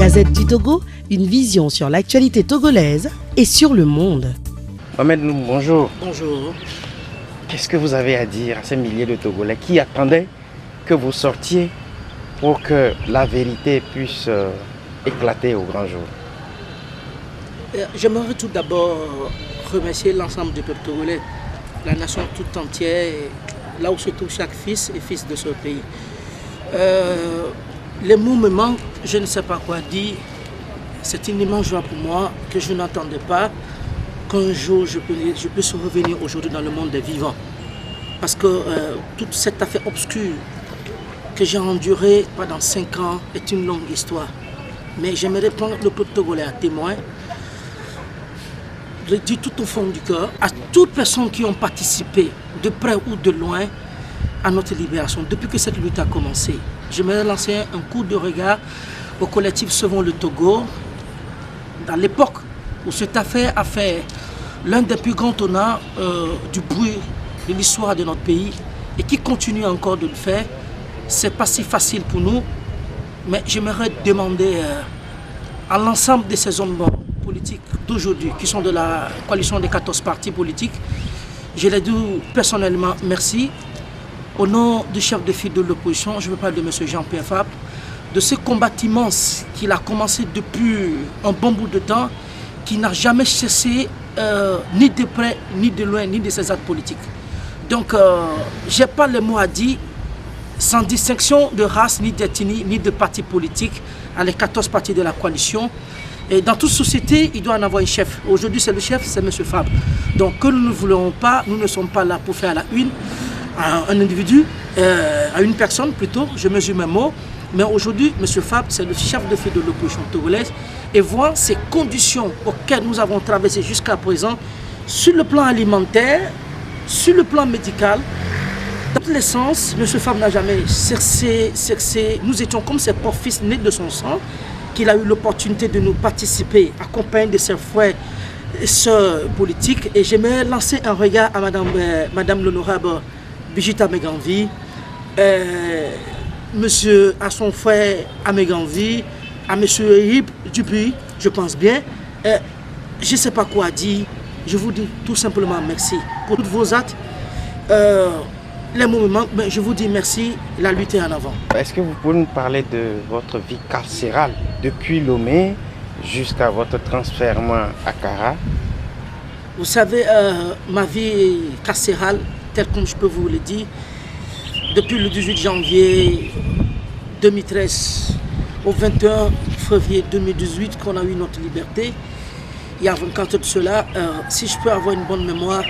Gazette du Togo, une vision sur l'actualité togolaise et sur le monde. Mohamed Loum, bonjour. Bonjour. Qu'est-ce que vous avez à dire à ces milliers de Togolais qui attendaient que vous sortiez pour que la vérité puisse éclater au grand jour? J'aimerais tout d'abord remercier l'ensemble du peuple togolais, la nation toute entière, là où se trouve chaque fils et fils de ce pays. Les mots me manquent, je ne sais pas quoi dire. C'est une immense joie pour moi que je n'entendais pas qu'un jour je puisse revenir aujourd'hui dans le monde des vivants. Parce que toute cette affaire obscure que j'ai endurée pendant 5 ans est une longue histoire. Mais j'aimerais prendre le peuple togolais à témoin, le dire tout au fond du cœur, à toutes personnes qui ont participé, de près ou de loin, à notre libération, depuis que cette lutte a commencé. J'aimerais lancer un coup de regard au collectif Sauvons le Togo, dans l'époque où cette affaire a fait l'un des plus grands honneurs du bruit de l'histoire de notre pays et qui continue encore de le faire. C'est pas si facile pour nous, mais j'aimerais demander à l'ensemble de ces hommes politiques d'aujourd'hui, qui sont de la coalition des 14 partis politiques, je les dis personnellement merci. Au nom du chef de file de l'opposition, je veux parler de M. Jean-Pierre Fabre, de ce combat immense qu'il a commencé depuis un bon bout de temps, qui n'a jamais cessé ni de près, ni de loin, ni de ses actes politiques. Donc, je n'ai pas les mots à dire, sans distinction de race, ni d'ethnie, ni de parti politique, à les 14 partis de la coalition. Et dans toute société, il doit en avoir un chef. Aujourd'hui, c'est le chef, c'est M. Fabre. Donc, que nous ne voulons pas, nous ne sommes pas là pour faire la une à un individu, à une personne plutôt, je mesure mes mots. Mais aujourd'hui, M. Fabre, c'est le chef de file de l'opposition togolaise. Et voir ces conditions auxquelles nous avons traversé jusqu'à présent, sur le plan alimentaire, sur le plan médical, dans tous les sens, M. Fabre n'a jamais cessé. Nous étions comme ses propres fils nés de son sang, qu'il a eu l'opportunité de nous participer, accompagné de ses frères et sœurs politiques. Et j'aimerais lancer un regard à Madame l'honorable Brigitte Améganvi, à son frère Améganvi, à M. Yip Dupuis, je pense bien. Je ne sais pas quoi dire. Je vous dis tout simplement merci pour tous vos actes. Les mots me manquent, mais je vous dis merci, la lutte est en avant. Est-ce que vous pouvez nous parler de votre vie carcérale depuis Lomé jusqu'à votre transfèrement à Kara? Vous savez, ma vie carcérale, telle comme je peux vous le dire, depuis le 18 janvier 2013 au 21 février 2018 qu'on a eu notre liberté. Il y a 24 heures de cela, si je peux avoir une bonne mémoire,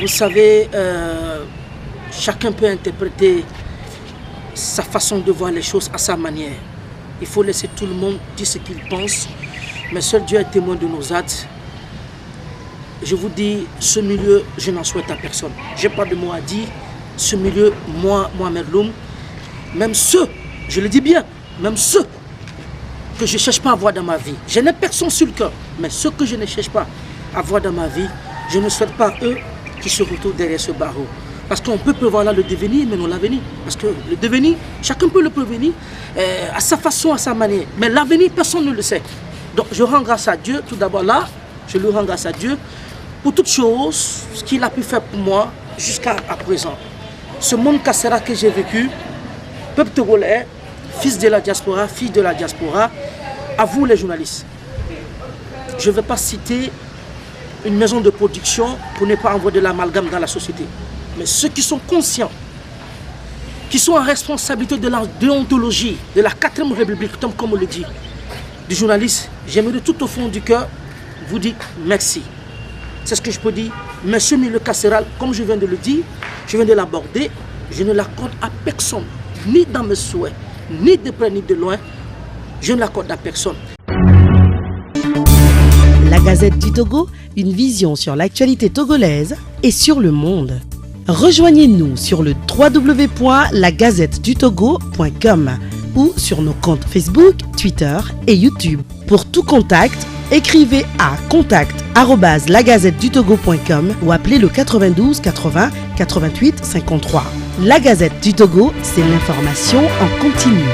vous savez, chacun peut interpréter sa façon de voir les choses à sa manière. Il faut laisser tout le monde dire ce qu'il pense, mais seul Dieu est témoin de nos actes. Je vous dis, ce milieu, je n'en souhaite à personne. Je n'ai pas de mots à dire. Ce milieu, moi, Mohamed Loum, même ceux, je le dis bien, même ceux que je ne cherche pas à voir dans ma vie. Je n'ai personne sur le cœur, mais ceux que je ne cherche pas à voir dans ma vie, je ne souhaite pas eux qui se retrouvent derrière ce barreau. Parce qu'on peut prévoir là le devenir, mais non l'avenir. Parce que le devenir, chacun peut le prévenir à sa façon, à sa manière. Mais l'avenir, personne ne le sait. Donc je rends grâce à Dieu, tout d'abord là, je lui rends grâce à Dieu pour toutes choses, ce qu'il a pu faire pour moi jusqu'à présent. Ce monde carcéral que j'ai vécu, peuple togolais, fils de la diaspora, fille de la diaspora, à vous les journalistes. Je ne vais pas citer une maison de production pour ne pas envoyer de l'amalgame dans la société. Mais ceux qui sont conscients, qui sont en responsabilité de la déontologie, de la 4e République, comme on le dit, du journaliste, j'aimerais tout au fond du cœur vous dire merci. C'est ce que je peux dire. Mais ce milieu carcéral, comme je viens de le dire, je viens de l'aborder, je ne l'accorde à personne, ni dans mes souhaits, ni de près ni de loin, je ne l'accorde à personne. La Gazette du Togo, une vision sur l'actualité togolaise et sur le monde. Rejoignez-nous sur le www.lagazettedutogo.com ou sur nos comptes Facebook, Twitter et YouTube. Pour tout contact, écrivez à contact@lagazettedutogo.com ou appelez le 92 80 88 53. La Gazette du Togo, c'est l'information en continu.